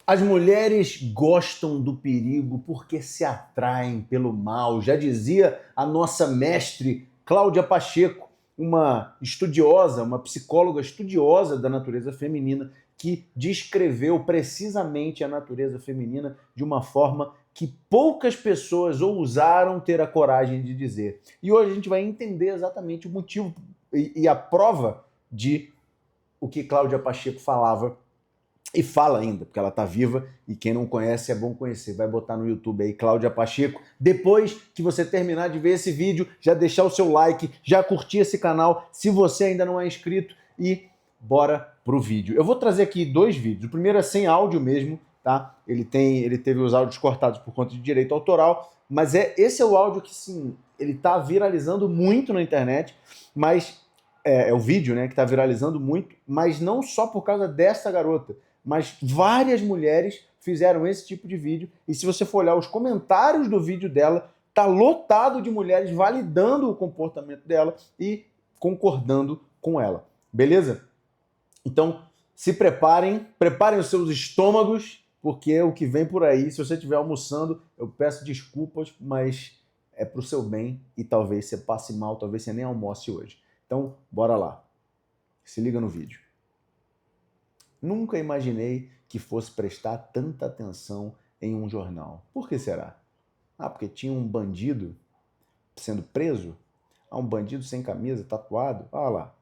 As mulheres gostam do perigo porque se atraem pelo mal. Já dizia a nossa mestre Cláudia Pacheco, uma estudiosa, uma psicóloga estudiosa da natureza feminina, que descreveu precisamente a natureza feminina de uma forma que poucas pessoas ousaram ter a coragem de dizer. E hoje a gente vai entender exatamente o motivo e a prova de o que Cláudia Pacheco falava e fala ainda, porque ela tá viva e quem não conhece é bom conhecer. Vai botar no YouTube aí, Cláudia Pacheco. Depois que você terminar de ver esse vídeo, já deixar o seu like, já curtir esse canal, se você ainda não é inscrito, e bora pro vídeo. Eu vou trazer aqui dois vídeos. O primeiro é sem áudio mesmo, tá? Ele teve os áudios cortados por conta de direito autoral, mas esse é o áudio que, sim, ele tá viralizando muito na internet, mas é o vídeo, né, que tá viralizando muito, mas não só por causa dessa garota, mas várias mulheres fizeram esse tipo de vídeo, e se você for olhar os comentários do vídeo dela, tá lotado de mulheres validando o comportamento dela e concordando com ela. Beleza? Então, se preparem, preparem os seus estômagos, porque o que vem por aí, se você estiver almoçando, eu peço desculpas, mas é pro seu bem e talvez você passe mal, talvez você nem almoce hoje. Então, bora lá. Se liga no vídeo. Nunca imaginei que fosse prestar tanta atenção em um jornal. Por que será? Ah, porque tinha um bandido sendo preso? Ah, um bandido sem camisa, tatuado? Olha lá.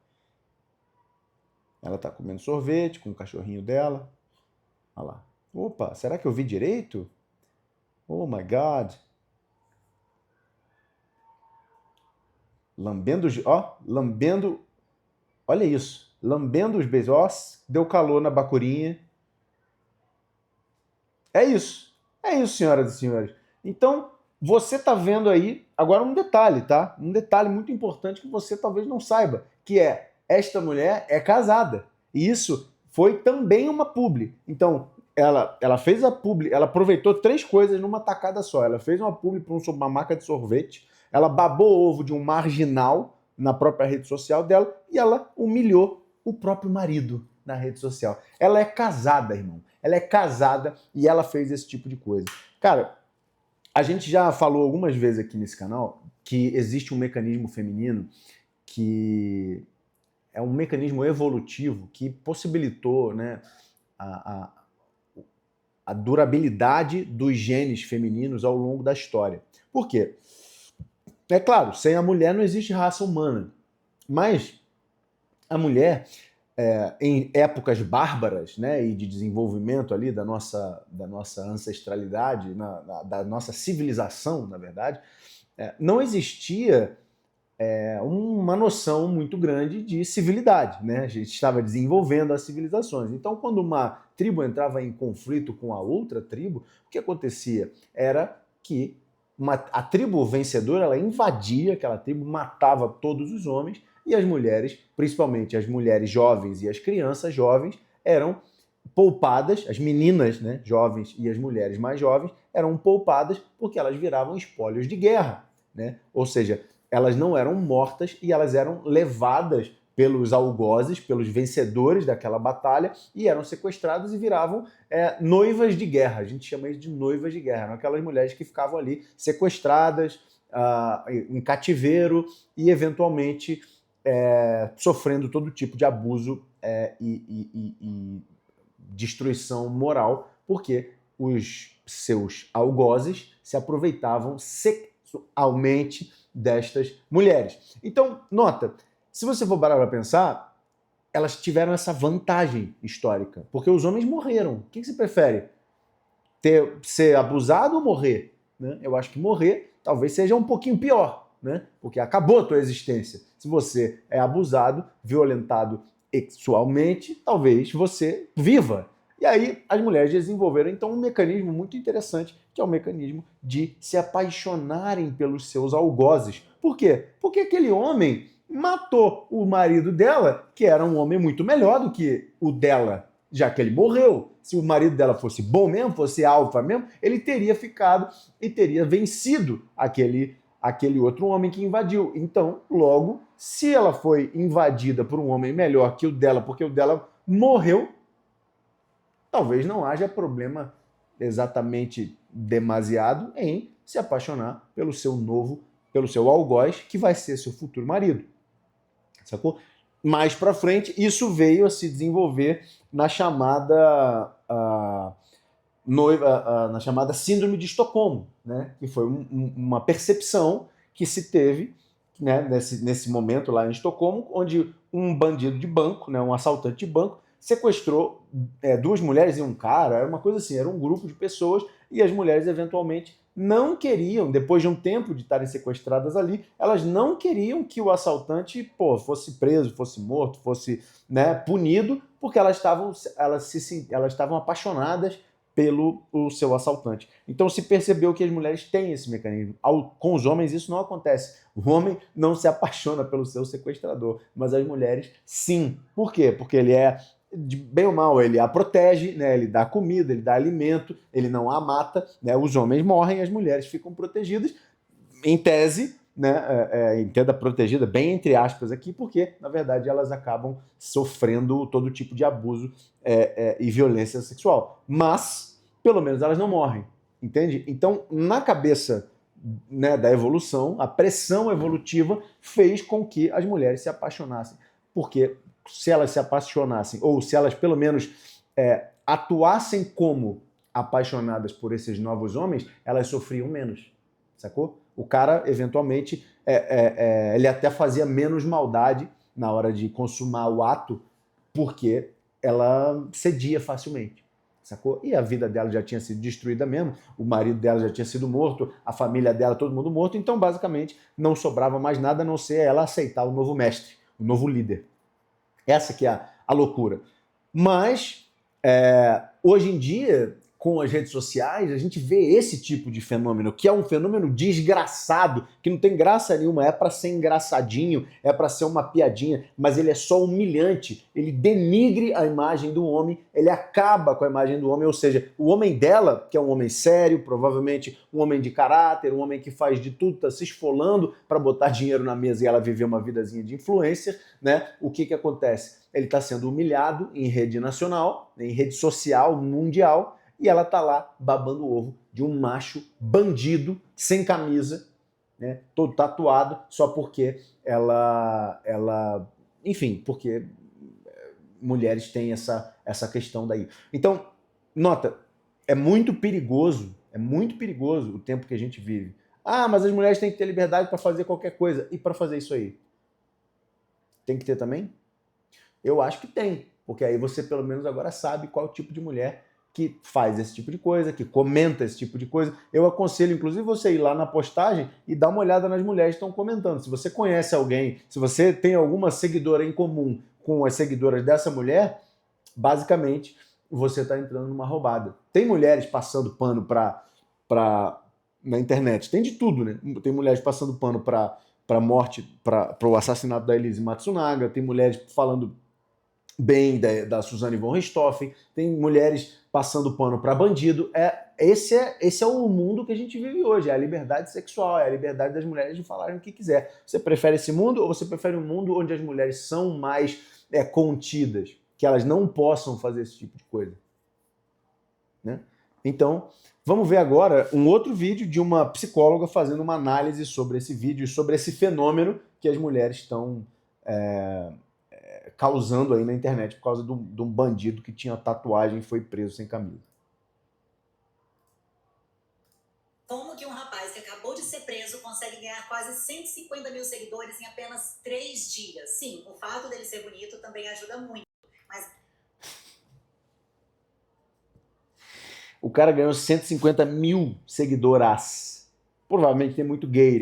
Ela tá comendo sorvete com o cachorrinho dela. Olha lá. Opa, será que eu vi direito? Oh my God. Lambendo, ó, lambendo, olha isso. Lambendo os beijos, ó, deu calor na bacurinha. É isso. É isso, senhoras e senhores. Então, você está vendo aí, agora um detalhe, tá? Um detalhe muito importante que você talvez não saiba, que é, esta mulher é casada. E isso foi também uma publi. Então, ela fez a publi, ela aproveitou três coisas numa tacada só. Ela fez uma publi para uma marca de sorvete, ela babou o ovo de um marginal na própria rede social dela e ela humilhou o próprio marido na rede social. Ela é casada, irmão. Ela é casada e ela fez esse tipo de coisa. Cara, a gente já falou algumas vezes aqui nesse canal que existe um mecanismo feminino que é um mecanismo evolutivo que possibilitou, né, a, a durabilidade dos genes femininos ao longo da história. Por quê? É claro, sem a mulher não existe raça humana, mas a mulher em épocas bárbaras, né, e de desenvolvimento ali da nossa ancestralidade, da nossa civilização, na verdade, não existia uma noção muito grande de civilidade, né? A gente estava desenvolvendo as civilizações. Então, quando uma tribo entrava em conflito com a outra tribo, o que acontecia era que a tribo vencedora, ela invadia aquela tribo, matava todos os homens, e as mulheres, principalmente as mulheres jovens e as crianças jovens, eram poupadas, as meninas, né, jovens, e as mulheres mais jovens eram poupadas porque elas viravam espólios de guerra, né? Ou seja, elas não eram mortas e elas eram levadas pelos algozes, pelos vencedores daquela batalha, e eram sequestradas e viravam noivas de guerra. A gente chama isso de noivas de guerra. Eram aquelas mulheres que ficavam ali sequestradas, em cativeiro e eventualmente sofrendo todo tipo de abuso e destruição moral, porque os seus algozes se aproveitavam sexualmente destas mulheres. Então, nota, se você for parar para pensar, elas tiveram essa vantagem histórica, porque os homens morreram. O que você prefere? Ser abusado ou morrer? Né? Eu acho que morrer talvez seja um pouquinho pior, né? Porque acabou a tua existência. Se você é abusado, violentado sexualmente, talvez você viva. E aí as mulheres desenvolveram então um mecanismo muito interessante, que é o mecanismo de se apaixonarem pelos seus algozes. Por quê? Porque aquele homem matou o marido dela, que era um homem muito melhor do que o dela, já que ele morreu. Se o marido dela fosse bom mesmo, fosse alfa mesmo, ele teria ficado e teria vencido aquele outro homem que invadiu. Então, logo, se ela foi invadida por um homem melhor que o dela, porque o dela morreu, talvez não haja problema exatamente demasiado em se apaixonar pelo seu algoz, que vai ser seu futuro marido. Sacou? Mais para frente, isso veio a se desenvolver na chamada na chamada síndrome de Estocolmo, né? Que foi uma percepção que se teve, né, nesse momento lá em Estocolmo, onde um bandido de banco, né, um assaltante de banco, sequestrou duas mulheres e um cara, era uma coisa assim, era um grupo de pessoas, e as mulheres eventualmente não queriam, depois de um tempo de estarem sequestradas ali, elas não queriam que o assaltante, fosse preso, fosse morto, fosse, né, punido, porque elas estavam apaixonadas pelo o seu assaltante. Então se percebeu que as mulheres têm esse mecanismo. Com os homens isso não acontece. O homem não se apaixona pelo seu sequestrador, mas as mulheres sim. Por quê? Porque ele bem ou mal, ele a protege, né? Ele dá comida, ele dá alimento, ele não a mata, né? Os homens morrem, as mulheres ficam protegidas, em tese, né? Entenda protegida, bem entre aspas aqui, porque, na verdade, elas acabam sofrendo todo tipo de abuso e violência sexual. Mas, pelo menos, elas não morrem, entende? Então, na cabeça, né, da evolução, a pressão evolutiva fez com que as mulheres se apaixonassem. Porque se elas se apaixonassem, ou se elas, pelo menos, atuassem como apaixonadas por esses novos homens, elas sofriam menos, sacou? O cara, eventualmente, ele até fazia menos maldade na hora de consumar o ato, porque ela cedia facilmente, sacou? E a vida dela já tinha sido destruída mesmo, o marido dela já tinha sido morto, a família dela, todo mundo morto, então, basicamente, não sobrava mais nada a não ser ela aceitar o novo mestre, o novo líder. Essa que é a loucura. Mas, hoje em dia, com as redes sociais, a gente vê esse tipo de fenômeno, que é um fenômeno desgraçado, que não tem graça nenhuma, é para ser engraçadinho, é para ser uma piadinha, mas ele é só humilhante, ele denigre a imagem do homem, ele acaba com a imagem do homem, ou seja, o homem dela, que é um homem sério, provavelmente um homem de caráter, um homem que faz de tudo, tá se esfolando para botar dinheiro na mesa e ela viver uma vidazinha de influencer, né? O que acontece? Ele está sendo humilhado em rede nacional, em rede social, mundial, e ela tá lá babando o ovo de um macho bandido, sem camisa, né, todo tatuado, só porque enfim, porque mulheres têm essa questão daí. Então, nota, é muito perigoso o tempo que a gente vive. Ah, mas as mulheres têm que ter liberdade para fazer qualquer coisa. E para fazer isso aí? Tem que ter também? Eu acho que tem, porque aí você pelo menos agora sabe qual tipo de mulher que faz esse tipo de coisa, que comenta esse tipo de coisa. Eu aconselho, inclusive, você ir lá na postagem e dar uma olhada nas mulheres que estão comentando. Se você conhece alguém, se você tem alguma seguidora em comum com as seguidoras dessa mulher, basicamente você está entrando numa roubada. Tem mulheres passando pano na internet, tem de tudo, né? Tem mulheres passando pano para a morte, para o assassinato da Elise Matsunaga, tem mulheres falando bem da Suzane von Richthofen, tem mulheres passando pano para bandido. Esse é o mundo que a gente vive hoje, é a liberdade sexual, é a liberdade das mulheres de falarem o que quiser. Você prefere esse mundo ou você prefere um mundo onde as mulheres são mais contidas, que elas não possam fazer esse tipo de coisa? Né? Então, vamos ver agora um outro vídeo de uma psicóloga fazendo uma análise sobre esse vídeo e sobre esse fenômeno que as mulheres estão causando aí na internet por causa de um bandido que tinha tatuagem e foi preso sem camisa. Como que um rapaz que acabou de ser preso consegue ganhar quase 150 mil seguidores em apenas 3 dias? Sim, o fato dele ser bonito também ajuda muito, mas... O cara ganhou 150 mil seguidoras. Provavelmente tem muito gay,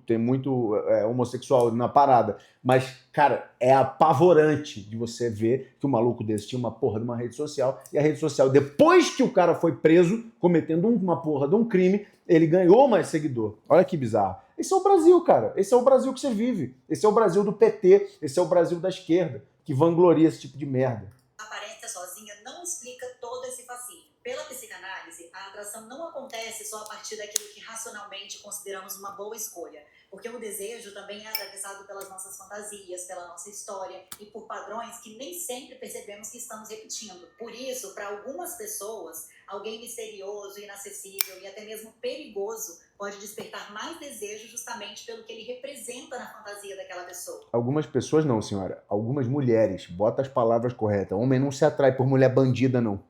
tem muito homossexual na parada. Mas, cara, é apavorante de você ver que o maluco desse tinha uma porra de uma rede social. E a rede social, depois que o cara foi preso, cometendo uma porra de um crime, ele ganhou mais seguidor. Olha que bizarro. Esse é o Brasil, cara. Esse é o Brasil que você vive. Esse é o Brasil do PT. Esse é o Brasil da esquerda, que vangloria esse tipo de merda. A aparência sozinha não explica todo esse fascínio. Pela psicanálise, a atração não acontece só a partir daquilo que racionalmente consideramos uma boa escolha. Porque o desejo também é atravessado pelas nossas fantasias, pela nossa história e por padrões que nem sempre percebemos que estamos repetindo. Por isso, para algumas pessoas, alguém misterioso, inacessível e até mesmo perigoso pode despertar mais desejo justamente pelo que ele representa na fantasia daquela pessoa. Algumas pessoas não, senhora. Algumas mulheres. Bota as palavras corretas. Homem não se atrai por mulher bandida, não.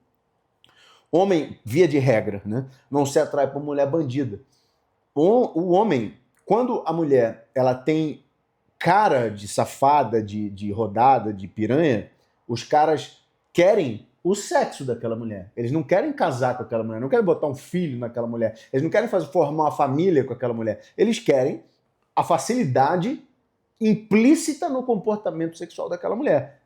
Homem, via de regra, né? Não se atrai por mulher bandida. O homem, quando a mulher ela tem cara de safada, de rodada, de piranha, os caras querem o sexo daquela mulher. Eles não querem casar com aquela mulher, não querem botar um filho naquela mulher, eles não querem formar uma família com aquela mulher. Eles querem a facilidade implícita no comportamento sexual daquela mulher.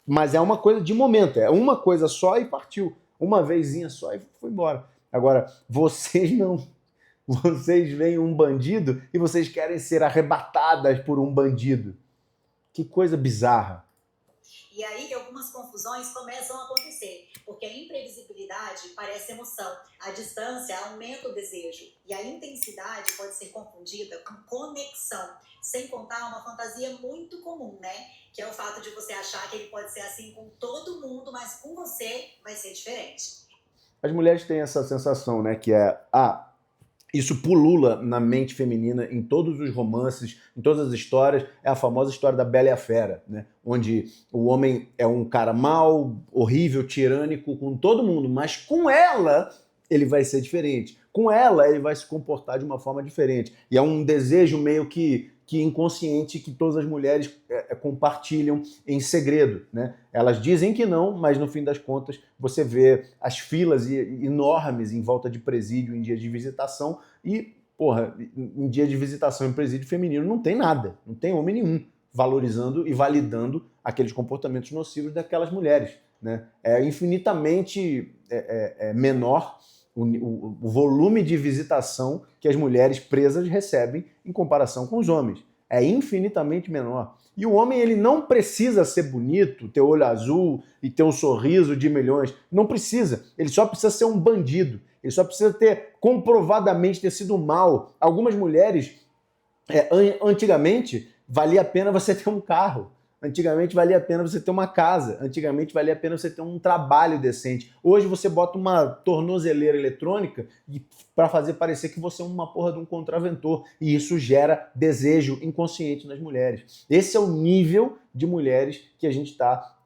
Mas é uma coisa de momento, é uma coisa só e partiu. Uma vezinha só e foi embora. Agora, vocês não. Vocês veem um bandido e vocês querem ser arrebatadas por um bandido. Que coisa bizarra. E aí algumas confusões começam a acontecer, porque a imprevisibilidade parece emoção, a distância aumenta o desejo e a intensidade pode ser confundida com conexão, sem contar uma fantasia muito comum, né? Que é o fato de você achar que ele pode ser assim com todo mundo, mas com você vai ser diferente. As mulheres têm essa sensação, né, que é, isso pulula na mente feminina em todos os romances, em todas as histórias, é a famosa história da Bela e a Fera, né? Onde o homem é um cara mau, horrível, tirânico com todo mundo, mas com ela ele vai ser diferente. Com ela ele vai se comportar de uma forma diferente. E é um desejo meio que inconsciente que todas as mulheres compartilham em segredo, né? Elas dizem que não, mas no fim das contas você vê as filas enormes em volta de presídio em dia de visitação e, porra, em dia de visitação em presídio feminino não tem nada, não tem homem nenhum valorizando e validando aqueles comportamentos nocivos daquelas mulheres, né? É infinitamente menor o volume de visitação que as mulheres presas recebem em comparação com os homens. É infinitamente menor. E o homem ele não precisa ser bonito, ter olho azul e ter um sorriso de milhões. Não precisa. Ele só precisa ser um bandido. Ele só precisa ter comprovadamente ter sido mal. Algumas mulheres, antigamente, valia a pena você ter um carro. Antigamente valia a pena você ter uma casa. Antigamente valia a pena você ter um trabalho decente. Hoje você bota uma tornozeleira eletrônica para fazer parecer que você é uma porra de um contraventor. E isso gera desejo inconsciente nas mulheres. Esse é o nível de mulheres que a gente está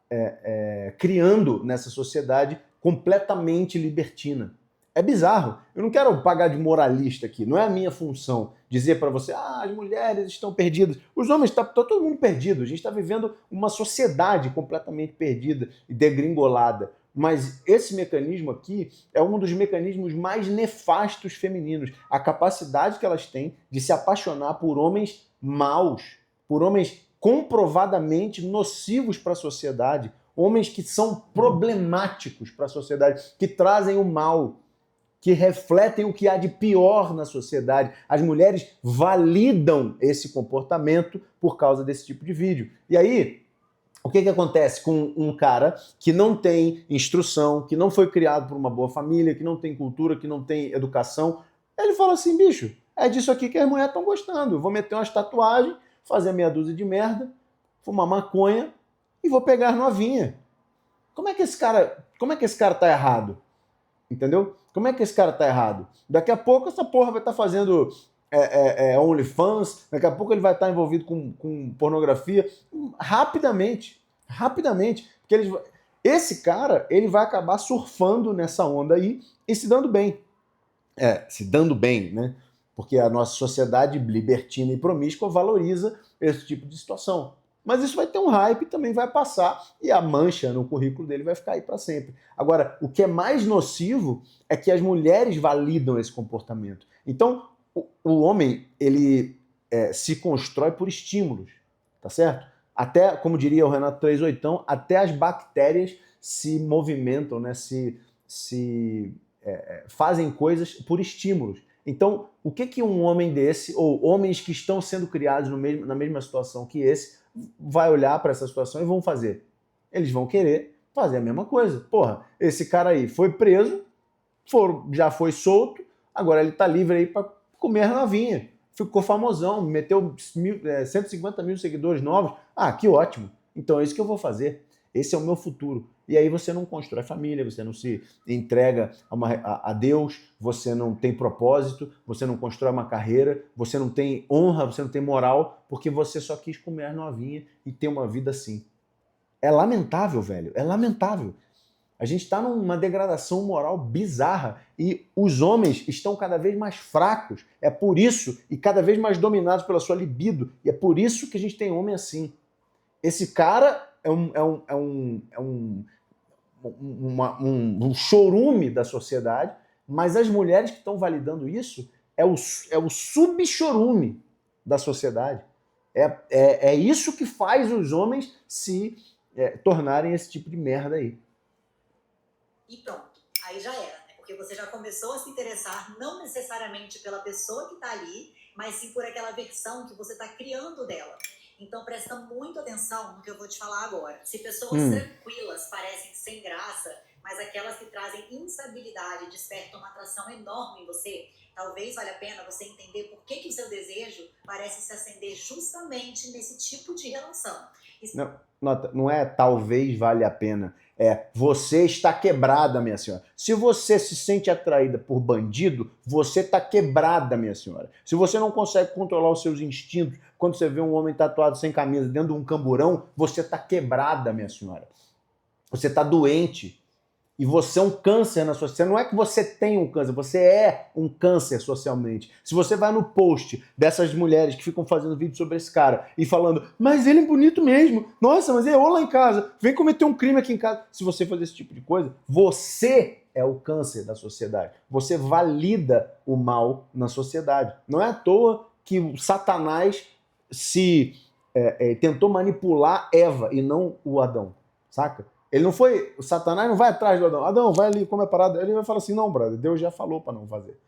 criando nessa sociedade completamente libertina. É bizarro. Eu não quero pagar de moralista aqui. Não é a minha função dizer para você, as mulheres estão perdidas. Os homens estão todo mundo perdido. A gente está vivendo uma sociedade completamente perdida e degringolada. Mas esse mecanismo aqui é um dos mecanismos mais nefastos femininos. A capacidade que elas têm de se apaixonar por homens maus, por homens comprovadamente nocivos para a sociedade, homens que são problemáticos para a sociedade, que trazem o mal, que refletem o que há de pior na sociedade. As mulheres validam esse comportamento por causa desse tipo de vídeo. E aí, o que acontece com um cara que não tem instrução, que não foi criado por uma boa família, que não tem cultura, que não tem educação? Ele fala assim, bicho, é disso aqui que as mulheres estão gostando. Eu vou meter umas tatuagens, fazer meia dúzia de merda, fumar maconha e vou pegar novinha. Como é que esse cara tá errado? Entendeu? Como é que esse cara tá errado? Daqui a pouco essa porra vai estar fazendo OnlyFans, daqui a pouco ele vai estar envolvido com pornografia rapidamente. Porque esse cara ele vai acabar surfando nessa onda aí e se dando bem. Se dando bem, né? Porque a nossa sociedade libertina e promíscua valoriza esse tipo de situação. Mas isso vai ter um hype, também vai passar e a mancha no currículo dele vai ficar aí para sempre. Agora, o que é mais nocivo é que as mulheres validam esse comportamento. Então, o homem, ele se constrói por estímulos, tá certo? Até, como diria o Renato 38, até as bactérias se movimentam, né? Fazem coisas por estímulos. Então, o que um homem desse, ou homens que estão sendo criados na mesma situação que esse, vai olhar para essa situação e vão fazer? Eles vão querer fazer a mesma coisa. Porra, esse cara aí foi preso, já foi solto, agora ele tá livre aí para comer novinha. ficou famosão, meteu 150 mil seguidores novos. Ah, que ótimo. Então é isso que eu vou fazer. Esse é o meu futuro. E aí você não constrói família, você não se entrega a Deus, você não tem propósito, você não constrói uma carreira, você não tem honra, você não tem moral, porque você só quis comer as novinhas e ter uma vida assim. É lamentável, velho. É lamentável. A gente está numa degradação moral bizarra e os homens estão cada vez mais fracos. É por isso, e cada vez mais dominados pela sua libido. E é por isso que a gente tem homem assim. Esse cara é um chorume da sociedade, mas as mulheres que estão validando isso é o subchorume da sociedade. É isso que faz os homens se tornarem esse tipo de merda aí. E pronto, aí já era, né? Porque você já começou a se interessar não necessariamente pela pessoa que está ali, mas sim por aquela versão que você está criando dela. Então presta muito atenção no que eu vou te falar agora. Se pessoas tranquilas parecem sem graça, mas aquelas que trazem instabilidade despertam uma atração enorme em você, talvez valha a pena você entender por que o seu desejo parece se acender justamente nesse tipo de relação. Não é talvez valha a pena. É você está quebrada, minha senhora. Se você se sente atraída por bandido, você está quebrada, minha senhora. Se você não consegue controlar os seus instintos, quando você vê um homem tatuado sem camisa dentro de um camburão, você está quebrada, minha senhora. Você está doente. E você é um câncer na sociedade. Não é que você tem um câncer, você é um câncer socialmente. Se você vai no post dessas mulheres que ficam fazendo vídeo sobre esse cara e falando, mas ele é bonito mesmo, nossa, mas é eu lá em casa, vem cometer um crime aqui em casa. Se você fazer esse tipo de coisa, você é o câncer da sociedade. Você valida o mal na sociedade. Não é à toa que o Satanás tentou manipular Eva e não o Adão, saca? Ele não foi, o Satanás não vai atrás do Adão. Adão, vai ali, come a parada. Ele vai falar assim, não, brother, Deus já falou para não fazer.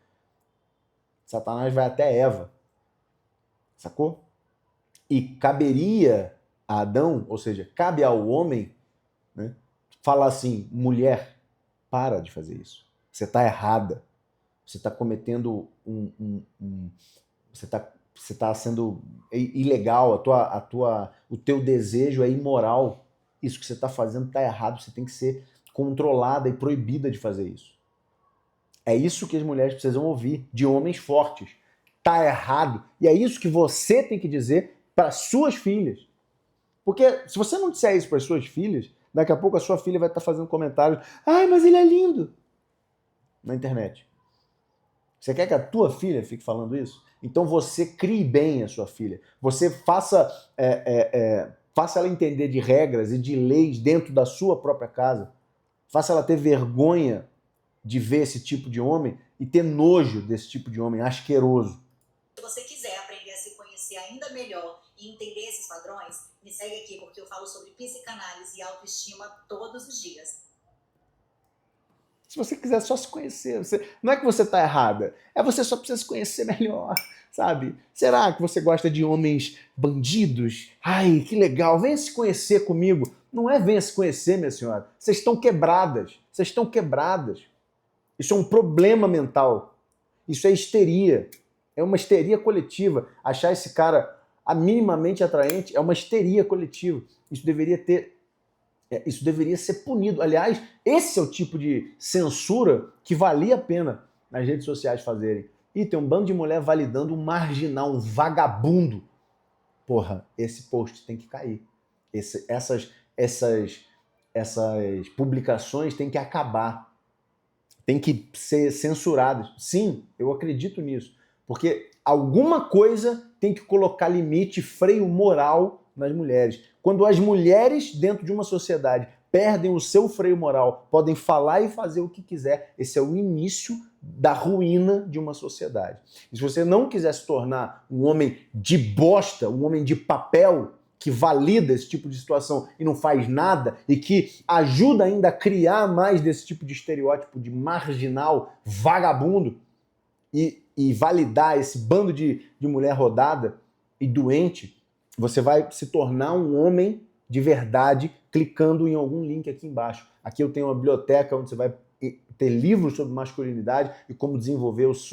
Satanás vai até Eva. Sacou? E caberia a Adão, ou seja, cabe ao homem, né, falar assim, mulher, para de fazer isso. Você está errada. Você está cometendo você está sendo ilegal, o teu desejo é imoral. Isso que você está fazendo está errado, você tem que ser controlada e proibida de fazer isso. É isso que as mulheres precisam ouvir de homens fortes. Está errado. E é isso que você tem que dizer para suas filhas. Porque se você não disser isso para as suas filhas, daqui a pouco a sua filha vai estar fazendo comentários, ai, mas ele é lindo, na internet. Você quer que a tua filha fique falando isso? Então você crie bem a sua filha. Você faça ela entender de regras e de leis dentro da sua própria casa. Faça ela ter vergonha de ver esse tipo de homem e ter nojo desse tipo de homem asqueroso. Se você quiser aprender a se conhecer ainda melhor e entender esses padrões, me segue aqui porque eu falo sobre psicanálise e autoestima todos os dias. Se você quiser só se conhecer, não é que você está errada, você só precisa se conhecer melhor, sabe? Será que você gosta de homens bandidos? Ai, que legal, venha se conhecer comigo. Não é venha se conhecer, minha senhora. Vocês estão quebradas, Isso é um problema mental. Isso é histeria. É uma histeria coletiva. Achar esse cara minimamente atraente é uma histeria coletiva. Isso deveria ser punido. Aliás, esse é o tipo de censura que valia a pena nas redes sociais fazerem. E tem um bando de mulher validando um marginal, um vagabundo. Porra, esse post tem que cair. Essas publicações têm que acabar. Tem que ser censuradas. Sim, eu acredito nisso. Porque alguma coisa tem que colocar limite, freio moral nas mulheres. Quando as mulheres dentro de uma sociedade perdem o seu freio moral, podem falar e fazer o que quiser, esse é o início da ruína de uma sociedade. E se você não quiser se tornar um homem de bosta, um homem de papel, que valida esse tipo de situação e não faz nada, e que ajuda ainda a criar mais desse tipo de estereótipo de marginal, vagabundo, e validar esse bando de mulher rodada e doente, você vai se tornar um homem de verdade clicando em algum link aqui embaixo. Aqui eu tenho uma biblioteca onde você vai ter livros sobre masculinidade e como desenvolver os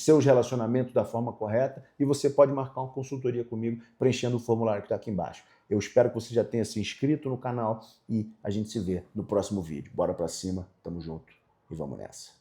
seus relacionamentos da forma correta, e você pode marcar uma consultoria comigo preenchendo o formulário que está aqui embaixo. Eu espero que você já tenha se inscrito no canal e a gente se vê no próximo vídeo. Bora pra cima, tamo junto e vamos nessa.